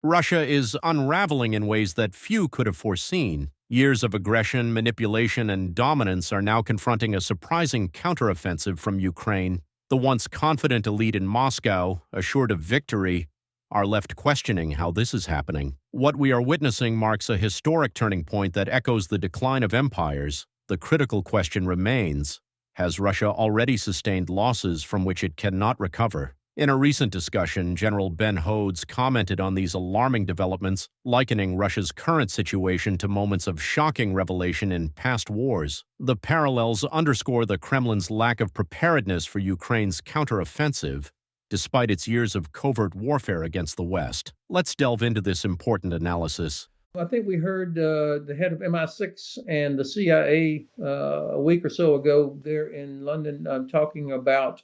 Russia is unraveling in ways that few could have foreseen. Years of aggression, manipulation, and dominance are now confronting a surprising counteroffensive from Ukraine. The once confident elite in Moscow, assured of victory, are left questioning how this is happening. What we are witnessing marks a historic turning point that echoes the decline of empires. The critical question remains: has Russia already sustained losses from which it cannot recover? In a recent discussion, General Ben Hodges commented on these alarming developments, likening Russia's current situation to moments of shocking revelation in past wars. The parallels underscore the Kremlin's lack of preparedness for Ukraine's counteroffensive, despite its years of covert warfare against the West. Let's delve into this important analysis. I think we heard the head of MI6 and the CIA a week or so ago there in London talking about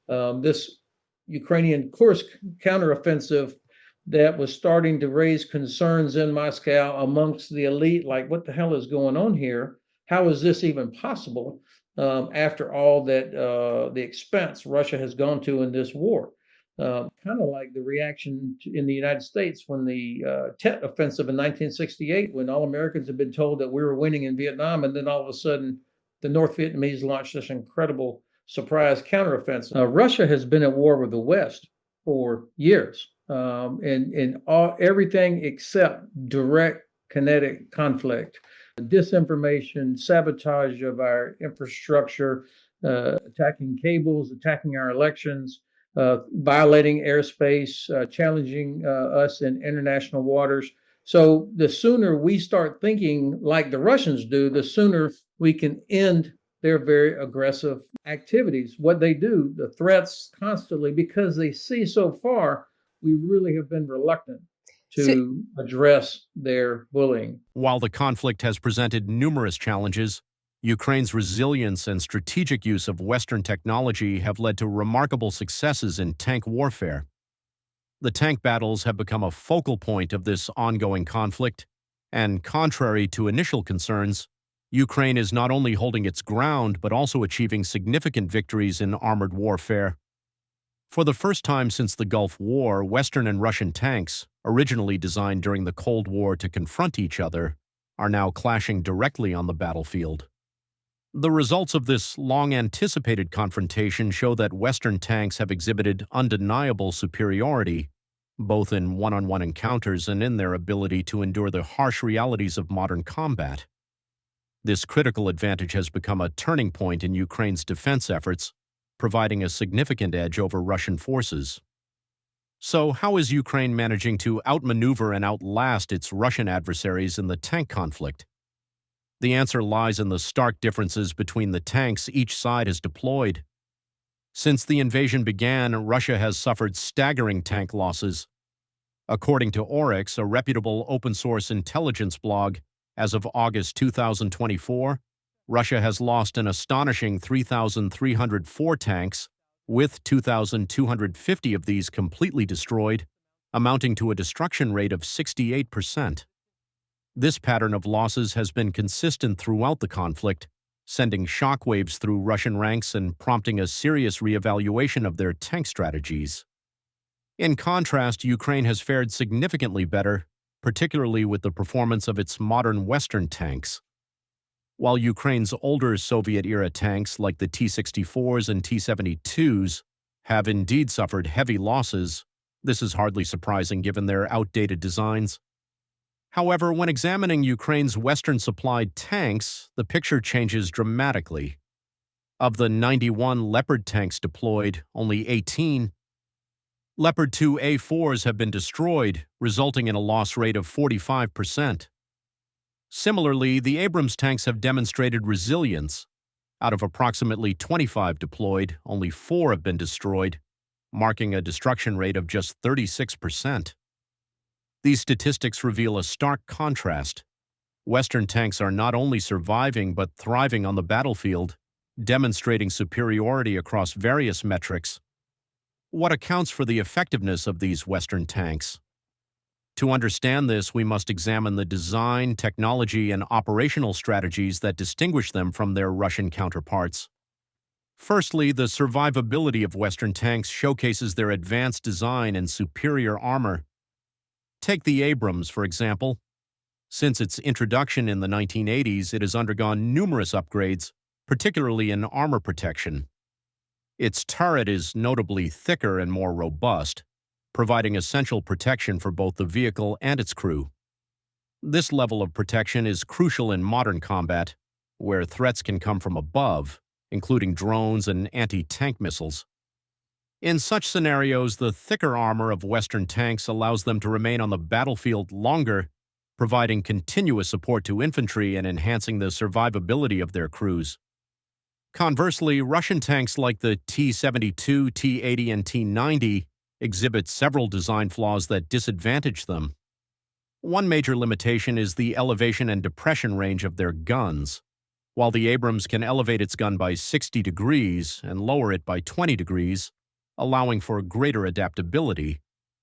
this Ukrainian Kursk counteroffensive that was starting to raise concerns in Moscow amongst the elite. Like, what the hell is going on here? How is this even possible after all that the expense Russia has gone to in this war? Kind of like the reaction in the United States when the Tet Offensive in 1968, when all Americans had been told that we were winning in Vietnam, and then all of a sudden the North Vietnamese launched this incredible surprise counteroffensive. Russia has been at war with the West for years, in everything except direct kinetic conflict, disinformation, sabotage of our infrastructure, attacking cables, attacking our elections, violating airspace, challenging us in international waters. So the sooner we start thinking like the Russians do, the sooner we can end their very aggressive activities. What they do, the threats constantly, because they see so far, we really have been reluctant So, to address their bullying. While the conflict has presented numerous challenges, Ukraine's resilience and strategic use of Western technology have led to remarkable successes in tank warfare. The tank battles have become a focal point of this ongoing conflict, and contrary to initial concerns, Ukraine is not only holding its ground but also achieving significant victories in armored warfare. For the first time since the Gulf War, Western and Russian tanks, originally designed during the Cold War to confront each other, are now clashing directly on the battlefield. The results of this long-anticipated confrontation show that Western tanks have exhibited undeniable superiority, both in one-on-one encounters and in their ability to endure the harsh realities of modern combat. This critical advantage has become a turning point in Ukraine's defense efforts, providing a significant edge over Russian forces. So, how is Ukraine managing to outmaneuver and outlast its Russian adversaries in the tank conflict? The answer lies in the stark differences between the tanks each side has deployed. Since the invasion began, Russia has suffered staggering tank losses. According to Oryx, a reputable open-source intelligence blog, as of August 2024, Russia has lost an astonishing 3,304 tanks, with 2,250 of these completely destroyed, amounting to a destruction rate of 68%. This pattern of losses has been consistent throughout the conflict, sending shockwaves through Russian ranks and prompting a serious reevaluation of their tank strategies. In contrast, Ukraine has fared significantly better, particularly with the performance of its modern Western tanks. While Ukraine's older Soviet-era tanks like the T-64s and T-72s have indeed suffered heavy losses, this is hardly surprising given their outdated designs. However, when examining Ukraine's Western-supplied tanks, the picture changes dramatically. Of the 91 Leopard tanks deployed, only 18 Leopard 2 A4s have been destroyed, resulting in a loss rate of 45%. Similarly, the Abrams tanks have demonstrated resilience. Out of approximately 25 deployed, only 4 have been destroyed, marking a destruction rate of just 36%. These statistics reveal a stark contrast. Western tanks are not only surviving but thriving on the battlefield, demonstrating superiority across various metrics. What accounts for the effectiveness of these Western tanks? To understand this, we must examine the design, technology, and operational strategies that distinguish them from their Russian counterparts. Firstly, the survivability of Western tanks showcases their advanced design and superior armor. Take the Abrams, for example. Since its introduction in the 1980s, it has undergone numerous upgrades, particularly in armor protection. Its turret is notably thicker and more robust, providing essential protection for both the vehicle and its crew. This level of protection is crucial in modern combat, where threats can come from above, including drones and anti-tank missiles. In such scenarios, the thicker armor of Western tanks allows them to remain on the battlefield longer, providing continuous support to infantry and enhancing the survivability of their crews. Conversely, Russian tanks like the T-72, T-80, and T-90 exhibit several design flaws that disadvantage them. One major limitation is the elevation and depression range of their guns. While the Abrams can elevate its gun by 60 degrees and lower it by 20 degrees, allowing for greater adaptability,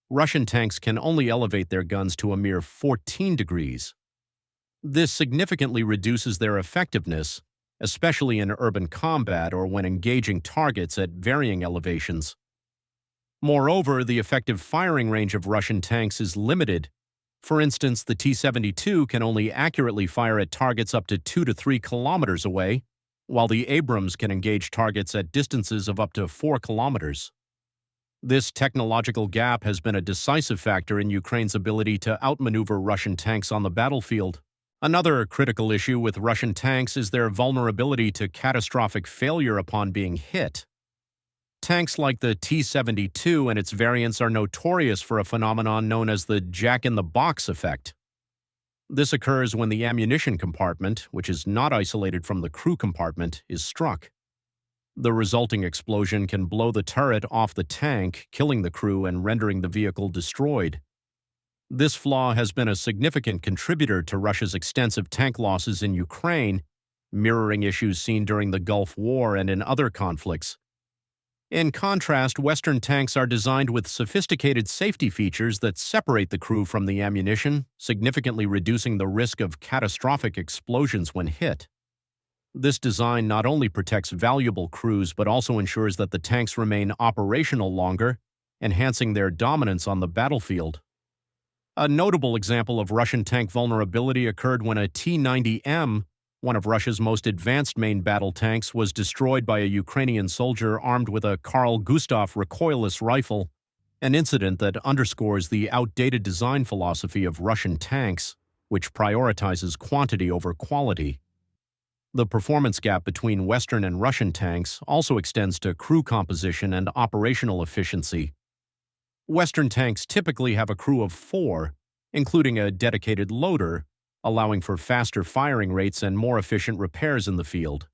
Russian tanks can only elevate their guns to a mere 14 degrees. This significantly reduces their effectiveness, especially in urban combat or when engaging targets at varying elevations. Moreover, the effective firing range of Russian tanks is limited. For instance, the T-72 can only accurately fire at targets up to 2 to 3 kilometers away, while the Abrams can engage targets at distances of up to 4 kilometers. This technological gap has been a decisive factor in Ukraine's ability to outmaneuver Russian tanks on the battlefield. Another critical issue with Russian tanks is their vulnerability to catastrophic failure upon being hit. Tanks like the T-72 and its variants are notorious for a phenomenon known as the jack-in-the-box effect. This occurs when the ammunition compartment, which is not isolated from the crew compartment, is struck. The resulting explosion can blow the turret off the tank, killing the crew and rendering the vehicle destroyed. This flaw has been a significant contributor to Russia's extensive tank losses in Ukraine, mirroring issues seen during the Gulf War and in other conflicts. In contrast, Western tanks are designed with sophisticated safety features that separate the crew from the ammunition, significantly reducing the risk of catastrophic explosions when hit. This design not only protects valuable crews but also ensures that the tanks remain operational longer, enhancing their dominance on the battlefield. A notable example of Russian tank vulnerability occurred when a T-90M, one of Russia's most advanced main battle tanks, was destroyed by a Ukrainian soldier armed with a Carl Gustaf recoilless rifle, an incident that underscores the outdated design philosophy of Russian tanks, which prioritizes quantity over quality. The performance gap between Western and Russian tanks also extends to crew composition and operational efficiency. Western tanks typically have a crew of 4, including a dedicated loader, allowing for faster firing rates and more efficient repairs in the field.